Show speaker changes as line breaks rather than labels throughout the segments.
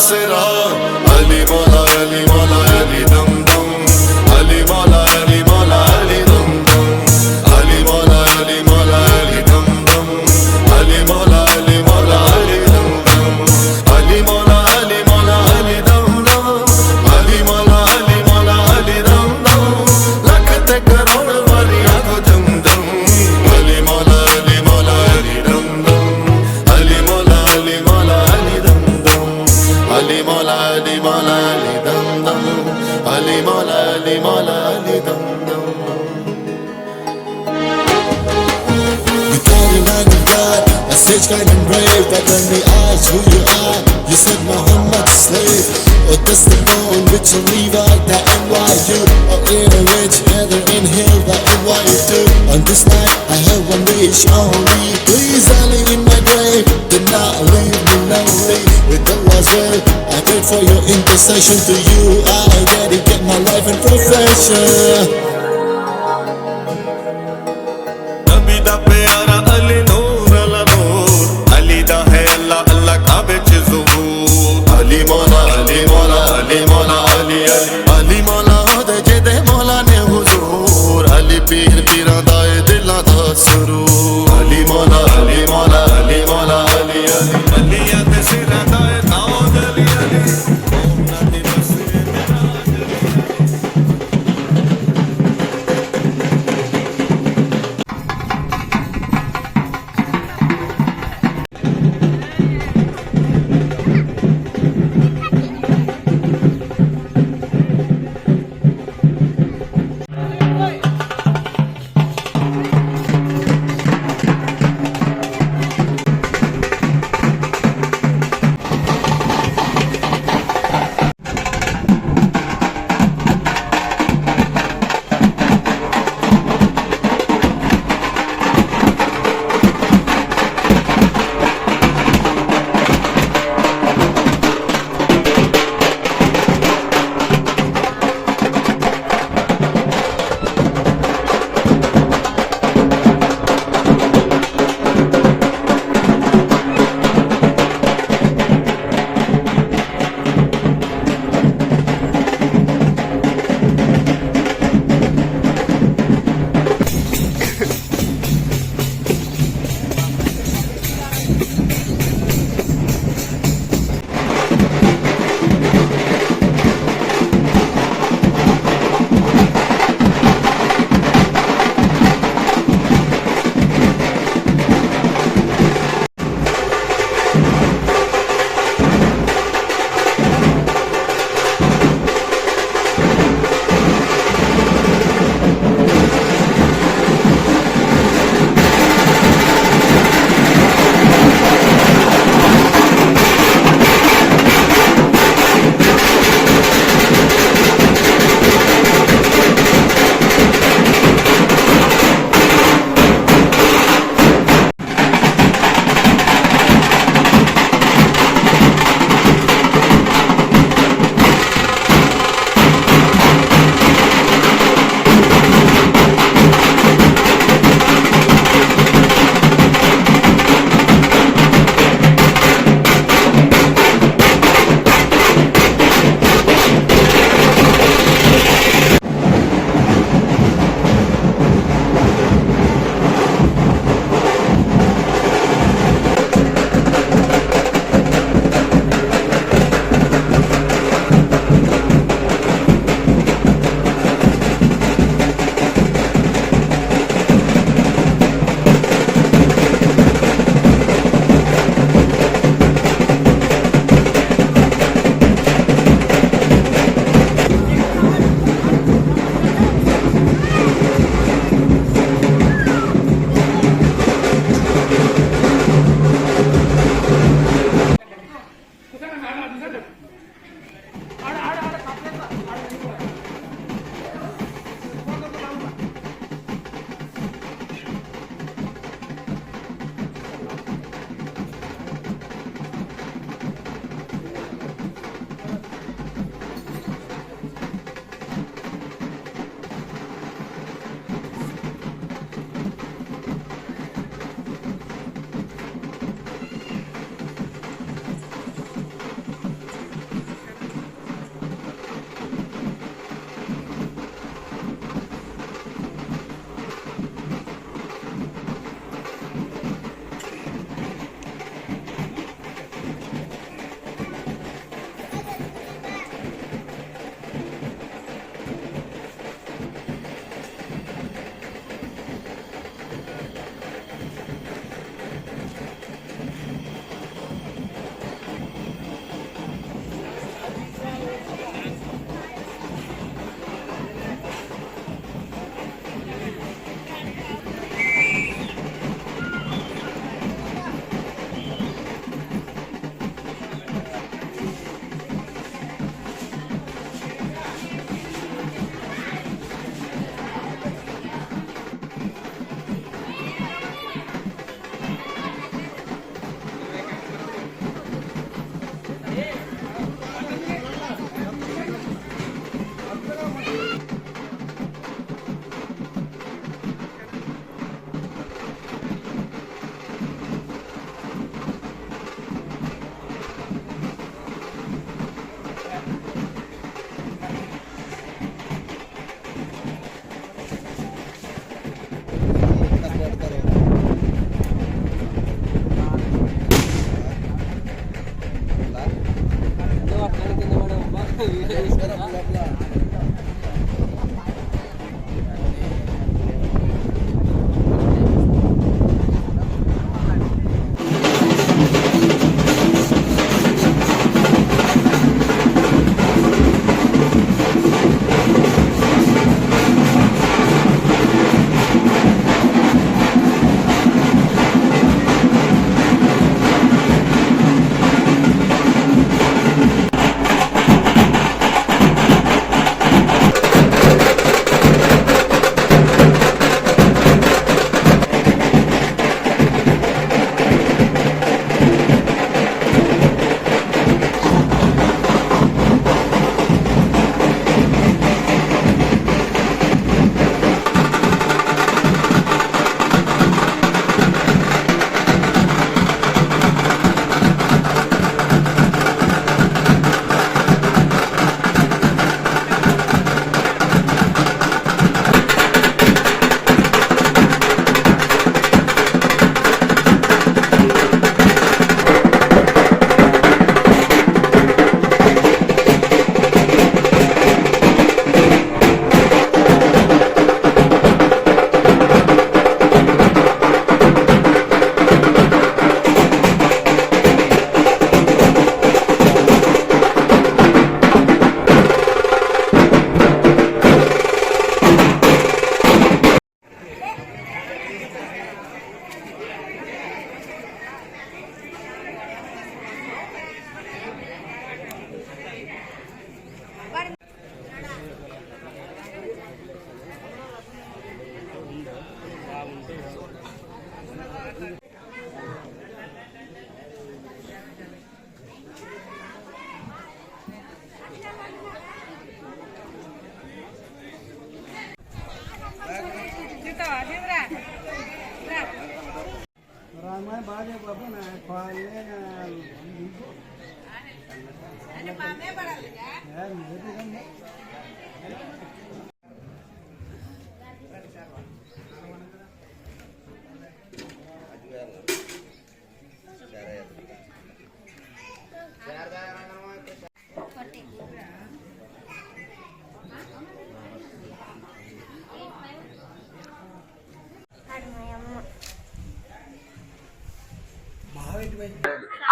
सिरा अली मौला अली मौला अली दम दम अली मौला अली मौला अली दम दम अली मौला अली मौला अली दम दम अली मौला अली मौला अली दम दम अली मौला अली मौला अली दम दम अली मौला अली मौला अली दम दम लख ते करोड़ वारियां को दम दम अली मौला अली मौला अली दम दम अली मौला अली मौला अली दम दम अली मौला अली मौला अली दम दम अली मौला अली मौला अली दम दम
You carry like a god, a sage kind and brave. But when they ask who you are, you said Muhammad's slave. Or this the bone which will leave out the NYU. Or in a rich heather inhale the NYU. On this night I have one wish only. Please only in my grave, do not leave me lonely. With Allah's will, I pray for your intercession. To you I dedicate my life and profession.
नबी दा प्यारा अली नूर अला नूर अली दा है अल्लाह अल्लाह काबे च ज़हूर अली मौला अली मौला अली मौला अली अली अली मौला दे जेदे मौला ने हुजूर अली पीर पीरां दा ए दिलां दा सुरूर अली मौला अली मौला अली मौला अली अली अली दे सिरां दा ए दाऊद अली अली ओम ना दी बसे मेरा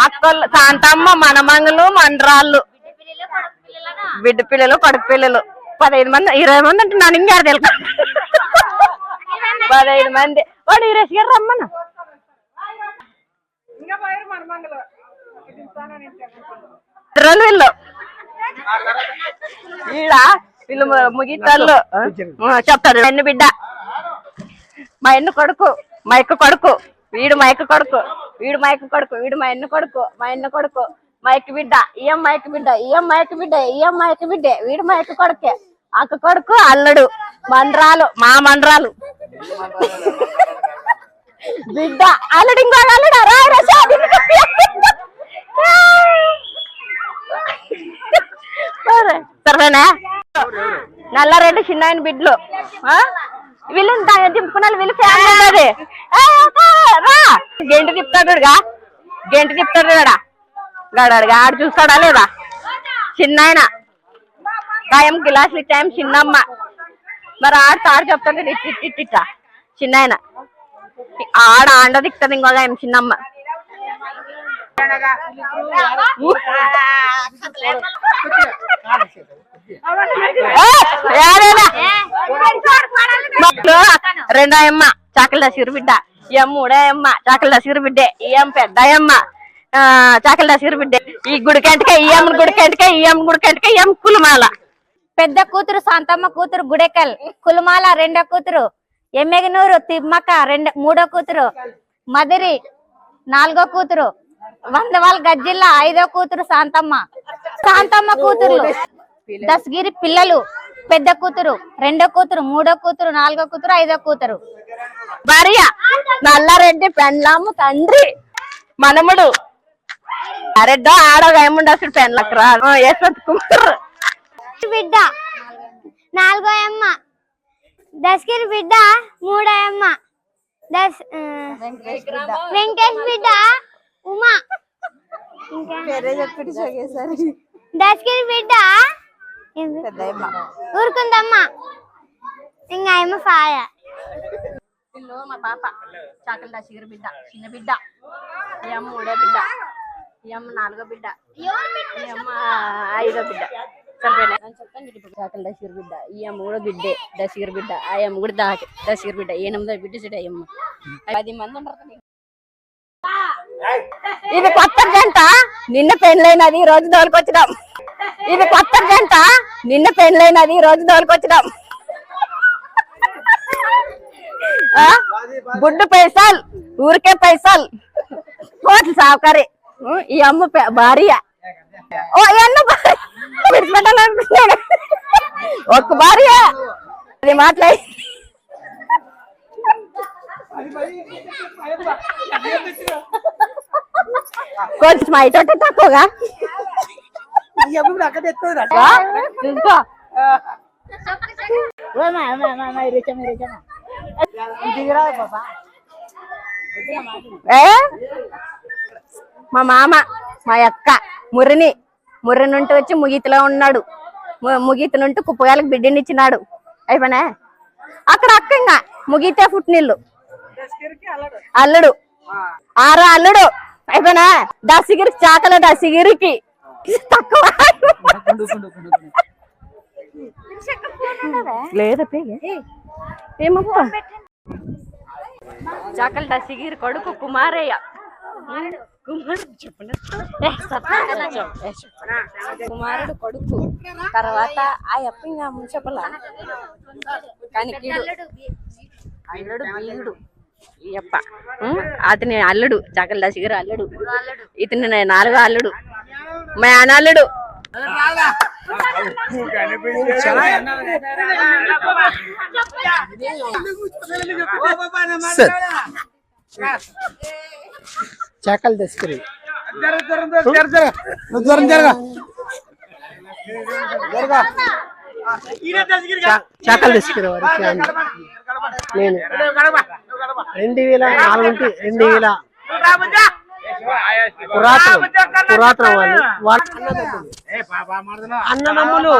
అక్కలు శాంతమ్మ మనమంగలు మండ్రాళ్ళు బిడ్డ పిల్లలు కొడుకు పిల్లలు 15 మంది 20 మంది అంటే నన్ను ఇంకా తెలుసు 15 మంది వాడు ఈరేసి గారు రమ్మన్న వీళ్ళు వీళ్ళు ముగితాళ్ళు చెప్తారు ఎన్ని బిడ్డ మా ఎన్ను కొడుకు మా ఎక్క కొడుకు వీడు మా ఎక్క కొడుకు వీడు మా ఎక్క కొడుకు వీడు మా ఎన్ను కొడుకు మా ఎన్ను కొడుకు మా ఎక్క బిడ్డ ఈఎం మా ఎక్క బిడ్డ ఈఎం మా ఎక్క బిడ్డ ఈఎం మా ఎక్క బిడ్డే వీడు మా ఎక్క కొడుకే అక్క కొడుకు అల్లుడు మండ్రాలు మా మండ్రాలు బిడ్డ అల్లుడు ఇంకో అల్లుడు సరేనా నల్లారెడ్డి చిన్న ఆయన బిడ్డలు వీళ్ళు దింపుకున్నారు వీళ్ళు ఫ్యామిలీ రా గెంటి తిప్పుతాడుగా గెంటి తిప్పుతాడు గడాడుగా ఆడు చూస్తాడా లేదా చిన్న ఆయన గాయం గిలాసులు ఇచ్చాయం చిన్నమ్మ మరి ఆడు చెప్తాడు ఇట్టిట్ట చిన్న ఆయన ఆడ ఆండ దిక్తుంది ఇంకో గాయం చిన్నమ్మ రెండాయమ్మ చాకలి దశిరు బిడ్డ ఎం మూడాయమ్మ చాకలి దశిరు బిడ్డే ఈఎం పెద్దాయమ్మ చాకలి దశిరు బిడ్డే ఈ గుడికంటకే ఈఎం గుడికంటకే ఈఎం గుడికంటకే ఈఎం కులమాల
పెద్ద కూతురు శాంతమ్మ కూతురు గుడెకల్ కులమాల రెండో కూతురు ఎమ్మెగనూరు తిమ్మక్క మూడో కూతురు మదిరి నాలుగో కూతురు వందవాళ్ళ గజ్జిల్లా ఐదో కూతురు శాంతమ్మ కూతురు దశగిరి పిల్లలు పెద్ద కూతురు రెండో కూతురు మూడో కూతురు నాలుగో కూతురు ఐదో కూతురు
భార్య నల్లారెడ్డి పెండ్లాము తండ్రి మనముడు అరెడ్డో ఆడో ఏముండదు పెండ్లకు రా యశ్వంత్ కుమార్
బిడ్డ నాలుగో అమ్మ దశగిరి బిడ్డ మూడో అమ్మ వెంకటేష్ బిడ్డ ఉమా దశగిరి బిడ్డ
ఊరుకుందమ్మా ఇంకా ఏమో ఫాయ
వీళ్ళు మా పాప చాకలి దాసిగిరి బిడ్డ చిన్న బిడ్డ ఈ అమ్మ 3వ బిడ్డ ఈ అమ్మ 4వ బిడ్డ ఈ అమ్మ 5వ బిడ్డ చాకలి దాసిగిరి బిడ్డ ఈ అమ్మ కూడా బిడ్డే దసిగిరి బిడ్డ ఆ అమ్మ కూడా దసిగిరి బిడ్డ 8వ బిడ్డ చెడు అయ్యమ్మ 10 మంది ఉంటారు. ఇది కొత్త జంట నిన్న పెళ్ళైనది ఈ రోజు దోలుకొచ్చినాం. ఇది కొత్త జంట నిన్న పెళ్ళైనది ఈ రోజు దోలుకొచ్చినాం. గుడ్డు పైసలు ఊరికే పైసలు కోట్లు సావుకారి ఈ అమ్మ భార్య ఓ ఎన్న విడిచిపెట్టాలనుకుంటున్నాడు ఒక్క భార్య అది మాట్లాడి కొంచెం అయితోటే తక్కువగా చూసుకో మా మామ మా అక్క ముర్రిని నుండి వచ్చి ముగితిలో ఉన్నాడు. ముగితి నుండి కుప్పగాలకు బిడ్డనిచ్చినాడు. అయిపోయినా అక్కడ అక్క ఇంకా ముగితే పుట్టినిల్లు అల్లుడు 6వ అల్లుడు అయిపోయినా దసిగిరికి చాకల దసిగిరికి తక్కువ లేదా ఏమో చాకల దసిగిరి కొడుకు కుమారయ్య కుమారుడు కొడుకు తర్వాత ఆ అప్ప ఇంకా చెప్పలా కానీ అల్లుడు వీరుడు ఈ అప్ప అతని అల్లుడు చాకల దసిగిరి అల్లుడు ఇతని 4వ అల్లుడు మా అన్నల్లుడు
చాకలి దసిగిరి చాకలి దసిగిరి వారికి నేను 2004 నుండి 2000 పురాతన వాళ్ళు అన్నదమ్ములు